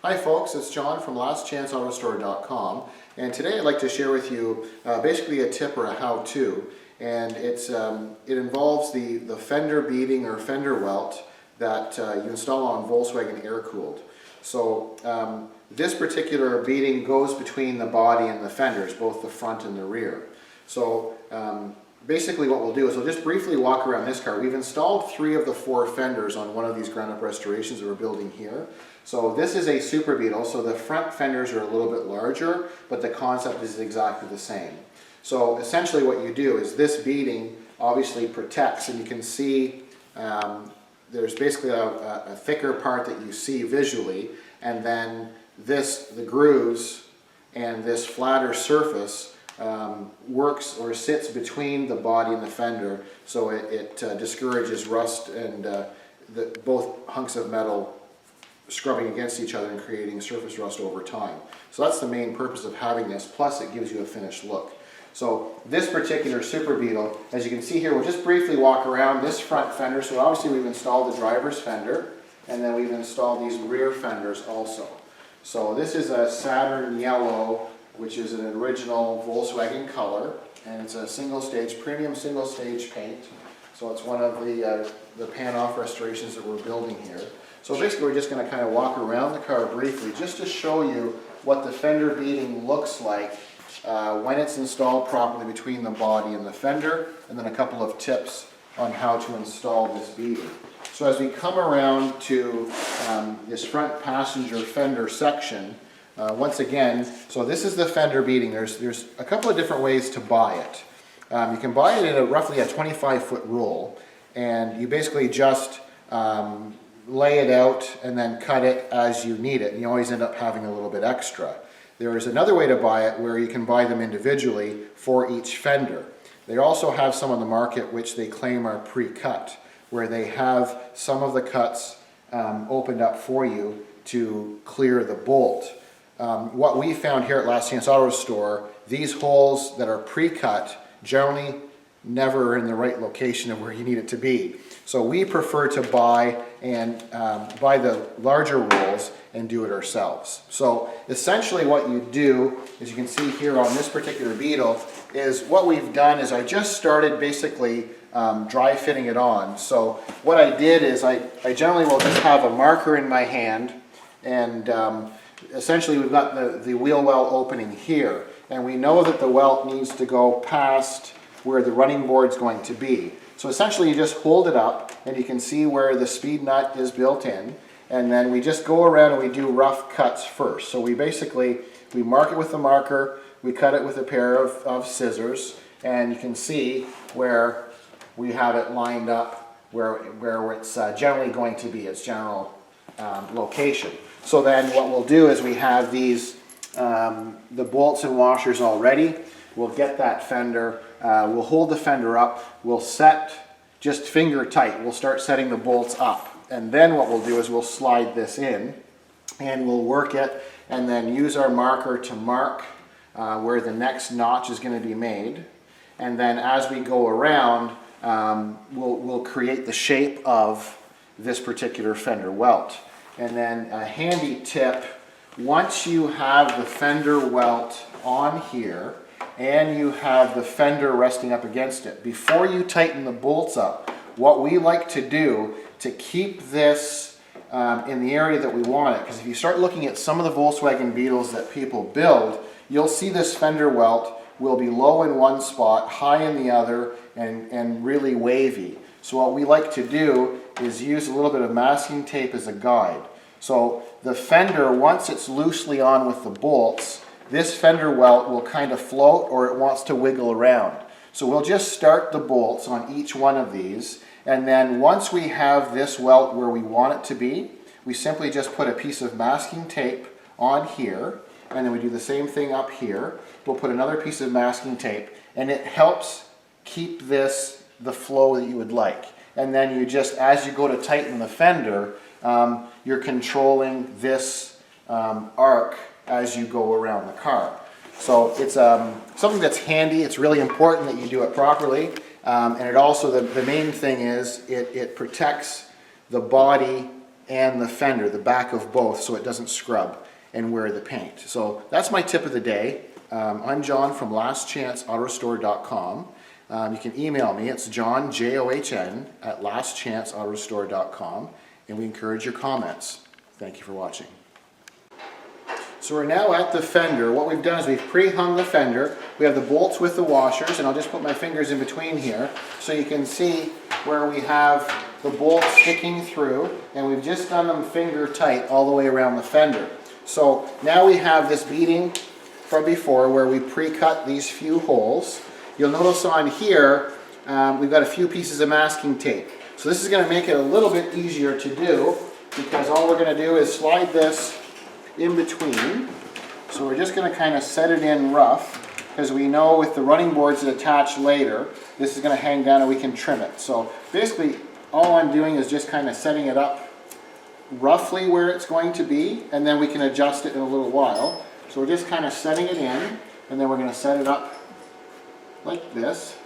Hi folks, it's John from lastchanceautostore.com, and today I'd like to share with you basically a tip or a how-to, and it involves the Fender Beading or Fender welt that you install on Volkswagen air-cooled. So this particular beading goes between the body and the fenders, both the front and the rear. So basically what we'll do is we'll just briefly walk around this car. We've installed 3 of the 4 fenders on one of these ground-up restorations that we're building here. So this is a Super Beetle, so the front fenders are a little bit larger, but the concept is exactly the same. So essentially what you do is this beading obviously protects, and you can see there's basically a thicker part that you see visually, and then the grooves and this flatter surface works or sits between the body and the fender, so it discourages rust and both hunks of metal scrubbing against each other and creating surface rust over time. So that's the main purpose of having this, plus it gives you a finished look. So this particular Super Beetle, as you can see here, we'll just briefly walk around this front fender. So obviously we've installed the driver's fender, and then we've installed these rear fenders also. So this is a Saturn Yellow, which is an original Volkswagen color, and it's a single-stage, premium single-stage paint. So it's one of the pan-off restorations that we're building here. So basically we're just going to kind of walk around the car briefly just to show you what the fender beading looks like when it's installed properly between the body and the fender, and then a couple of tips on how to install this beading. So as we come around to this front passenger fender section, once again, so this is the fender beading. There's a couple of different ways to buy it. You can buy it in roughly a 25-foot roll, and you basically just lay it out and then cut it as you need it, and you always end up having a little bit extra. There is another way to buy it where you can buy them individually for each fender. They also have some on the market which they claim are pre-cut, where they have some of the cuts opened up for you to clear the bolt. What we found here at Last Chance Auto Store, these holes that are pre-cut generally never in the right location of where you need it to be. So we prefer to buy the larger rolls and do it ourselves. So essentially what you do, as you can see here on this particular Beetle, is what we've done is I just started basically dry fitting it on. So what I did is I generally will just have a marker in my hand, and essentially we've got the wheel well opening here, and we know that the welt needs to go past where the running board's going to be. So essentially you just hold it up, and you can see where the speed nut is built in, and then we just go around and we do rough cuts first. So we mark it with the marker, we cut it with a pair of scissors, and you can see where we have it lined up where it's generally going to be, its general location. So then what we'll do is we have these, the bolts and washers all ready. We'll get that fender, we'll hold the fender up, we'll set just finger tight, we'll start setting the bolts up. And then what we'll do is we'll slide this in, and we'll work it, and then use our marker to mark where the next notch is going to be made. And then as we go around, we'll create the shape of this particular fender welt. And then a handy tip, once you have the fender welt on here, and you have the fender resting up against it, before you tighten the bolts up, what we like to do to keep this in the area that we want it, because if you start looking at some of the Volkswagen Beetles that people build, you'll see this fender welt will be low in one spot, high in the other, and really wavy. So what we like to do is use a little bit of masking tape as a guide. So the fender, once it's loosely on with the bolts, this fender welt will kind of float, or it wants to wiggle around. So we'll just start the bolts on each one of these, and then once we have this welt where we want it to be, we simply just put a piece of masking tape on here, and then we do the same thing up here. We'll put another piece of masking tape, and it helps keep this the flow that you would like. And then you just, as you go to tighten the fender, you're controlling this arc as you go around the car. So it's something that's handy. It's really important that you do it properly, and it also, the main thing is it protects the body and the fender, the back of both, so it doesn't scrub and wear the paint. So that's my tip of the day. I'm John from lastchanceautostore.com. You can email me, it's John, John, at lastchanceautostore.com, and we encourage your comments. Thank you for watching. So we're now at the fender. What we've done is we've pre-hung the fender. We have the bolts with the washers, and I'll just put my fingers in between here so you can see where we have the bolts sticking through, and we've just done them finger tight all the way around the fender. So now we have this beading from before where we pre-cut these few holes. You'll notice on here we've got a few pieces of masking tape. So this is going to make it a little bit easier to do, because all we're going to do is slide this in between. So we're just going to kind of set it in rough, because we know with the running boards that attach later, this is going to hang down and we can trim it. So basically all I'm doing is just kind of setting it up roughly where it's going to be, and then we can adjust it in a little while. So we're just kind of setting it in, and then we're going to set it up like this.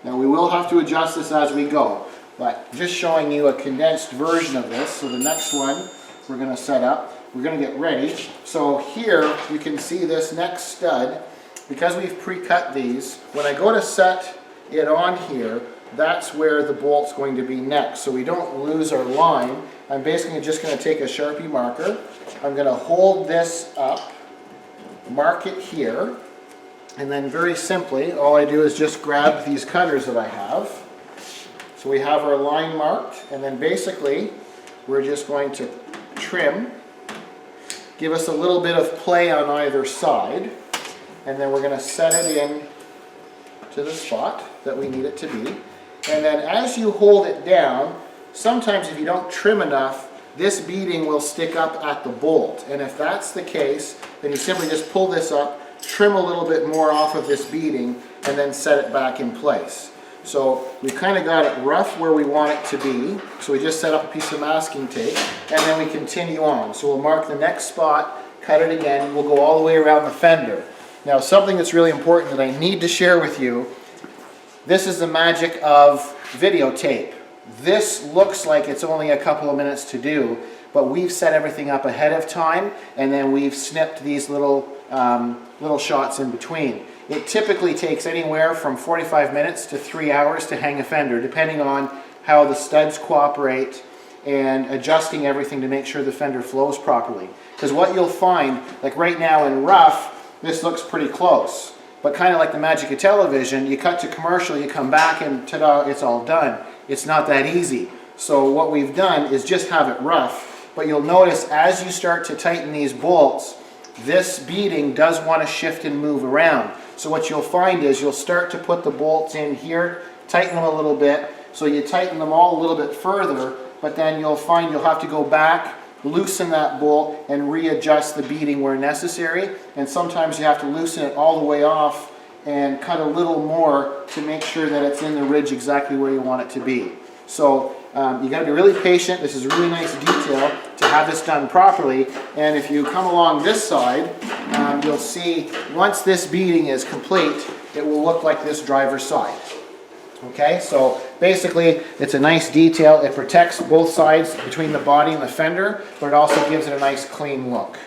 Now we will have to adjust this as we go, but just showing you a condensed version of this. So the next one we're going to set up, we're going to get ready. So here you can see this next stud, because we've pre-cut these, when I go to set it on here, that's where the bolt's going to be next, so we don't lose our line. I'm basically just going to take a Sharpie marker, I'm going to hold this up, mark it here, and then very simply all I do is just grab these cutters that I have. So we have our line marked, and then basically we're just going to trim, give us a little bit of play on either side, and then we're going to set it in to the spot that we need it to be. And then as you hold it down, sometimes if you don't trim enough, this beading will stick up at the bolt. And if that's the case, then you simply just pull this up, trim a little bit more off of this beading, and then set it back in place. So we've kind of got it rough where we want it to be. So we just set up a piece of masking tape, and then we continue on. So we'll mark the next spot, cut it again, we'll go all the way around the fender. Now something that's really important that I need to share with you, this is the magic of videotape. This looks like it's only a couple of minutes to do, but we've set everything up ahead of time, and then we've snipped these little shots in between. It typically takes anywhere from 45 minutes to 3 hours to hang a fender, depending on how the studs cooperate and adjusting everything to make sure the fender flows properly. Because what you'll find, like right now in rough, this looks pretty close. But kind of like the magic of television, you cut to commercial, you come back and ta-da, it's all done. It's not that easy. So what we've done is just have it rough. But you'll notice as you start to tighten these bolts, this beading does want to shift and move around. So what you'll find is you'll start to put the bolts in here, tighten them a little bit, so you tighten them all a little bit further, but then you'll find you'll have to go back, loosen that bolt, and readjust the beading where necessary. And sometimes you have to loosen it all the way off and cut a little more to make sure that it's in the ridge exactly where you want it to be. So you got to be really patient. This is a really nice detail to have this done properly. And if you come along this side, you'll see once this beading is complete, it will look like this driver's side. Okay, so basically it's a nice detail. It protects both sides between the body and the fender, but it also gives it a nice clean look.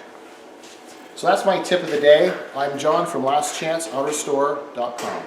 So that's my tip of the day. I'm John from lastchanceautostore.com.